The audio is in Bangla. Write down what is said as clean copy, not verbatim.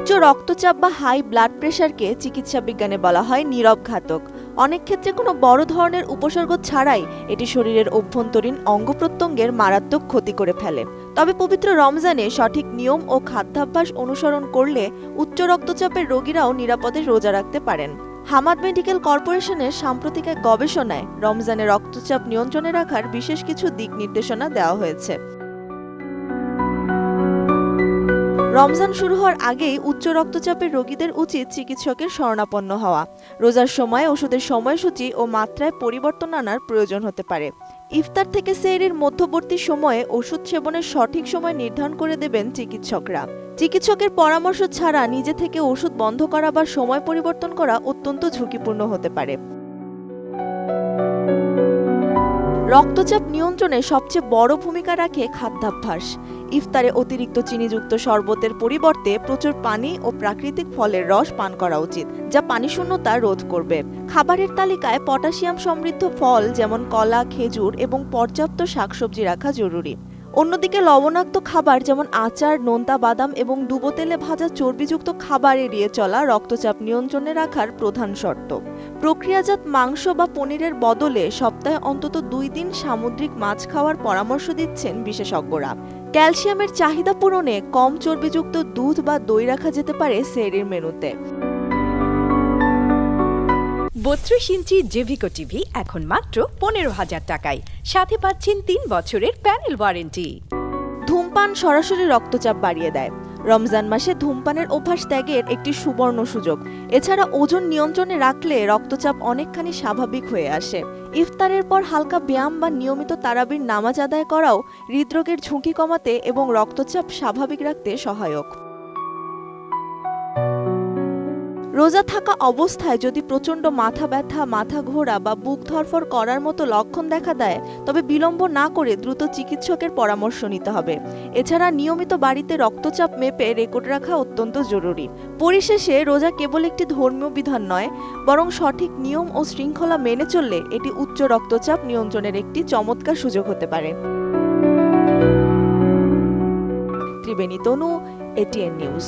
উচ্চ রক্তচাপ বা হাই ব্লাড প্রেশারকে চিকিৎসা বিজ্ঞানে বলা হয় নীরব ঘাতক। অনেক ক্ষেত্রে কোনো বড় ধরনের উপসর্গ ছাড়াই এটি শরীরের অভ্যন্তরীণ অঙ্গ প্রত্যঙ্গের মারাত্মক ক্ষতি করে ফেলে। তবে পবিত্র রমজানে সঠিক নিয়ম ও খাদ্যাভ্যাস অনুসরণ করলে উচ্চ রক্তচাপের রোগীরাও নিরাপদে রোজা রাখতে পারেন। হামাদ মেডিকেল কর্পোরেশনের সাম্প্রতিক এক গবেষণায় রমজানে রক্তচাপ নিয়ন্ত্রণে রাখার বিশেষ কিছু দিক নির্দেশনা দেওয়া হয়েছে। রমজান শুরু হওয়ার আগেই উচ্চ রক্তচাপের রোগীদের উচিত চিকিৎসকের শরণাপন্ন হওয়া। রোজার সময় ওষুধের সময়সূচি ও মাত্রায় পরিবর্তন আনার প্রয়োজন হতে পারে। ইফতার থেকে সেহরির মধ্যবর্তী সময়ে ওষুধ সেবনের সঠিক সময় নির্ধারণ করে দেবেন চিকিৎসকরা। চিকিৎসকের পরামর্শ ছাড়া নিজে থেকে ওষুধ বন্ধ করা বা সময় পরিবর্তন করা অত্যন্ত ঝুঁকিপূর্ণ হতে পারে। রক্তচাপ নিয়ন্ত্রণে সবচেয়ে বড় ভূমিকা রাখে খাদ্যাভ্যাস। ইফতারে অতিরিক্ত চিনিযুক্ত শরবতের পরিবর্তে প্রচুর পানি ও প্রাকৃতিক ফলের রস পান করা উচিত, যা পানিশূন্যতা রোধ করবে। খাবারের তালিকায় পটাশিয়াম সমৃদ্ধ ফল যেমন কলা, খেজুর এবং পর্যাপ্ত শাকসবজি রাখা জরুরি। অন্যদিকে লবণাক্ত খাবার যেমন আচার, নোনতা বাদাম এবং ডুবো তেলে ভাজা চর্বিযুক্ত খাবার এড়িয়ে চলা রক্তচাপ নিয়ন্ত্রণে রাখার প্রধান শর্ত। প্রক্রিয়াজাত মাংস বা পনিরের বদলে সপ্তাহে অন্তত 2 দিন সামুদ্রিক মাছ খাওয়ার পরামর্শ দিচ্ছেন বিশেষজ্ঞরা। ক্যালসিয়ামের চাহিদা পূরণে কম চর্বিযুক্ত দুধ বা দই রাখা যেতে পারে সেহরির মেনুতে। 32 ইঞ্চি জেভিকো টিভি এখন মাত্র 15,000 টাকায়, সাথে পাচ্ছেন 3 বছরের প্যানেল ওয়ারেন্টি। ধূমপান সরাসরি রক্তচাপ বাড়িয়ে দেয়। রমজান মাসে ধূমপানের অভ্যাস ত্যাগের একটি সুবর্ণ সুযোগ। এছাড়া ওজন নিয়ন্ত্রণে রাখলে রক্তচাপ অনেকখানি স্বাভাবিক হয়ে আসে। ইফতারের পর হালকা ব্যায়াম বা নিয়মিত তারাবির নামাজ আদায় করাও হৃদরোগের ঝুঁকি কমাতে এবং রক্তচাপ স্বাভাবিক রাখতে সহায়ক। রোজা থাকা অবস্থায় যদি প্রচণ্ড মাথা ব্যথা, মাথা ঘোরা বা বুক ধড়ফড় করার মতো লক্ষণ দেখা দেয়, তবে বিলম্ব না করে দ্রুত চিকিৎসকের পরামর্শ নিতে হবে। এছাড়া নিয়মিত বাড়িতে রক্তচাপ মেপে রেকর্ড রাখা অত্যন্ত জরুরি। পরিশেষে রোজা কেবল একটি ধর্মীয় বিধান নয়, বরং সঠিক নিয়ম ও শৃঙ্খলা মেনে চললে এটি উচ্চ রক্তচাপ নিয়ন্ত্রণের একটি চমৎকার সুযোগ হতে পারে। ত্রিবেণী তনু, এটিএন নিউজ।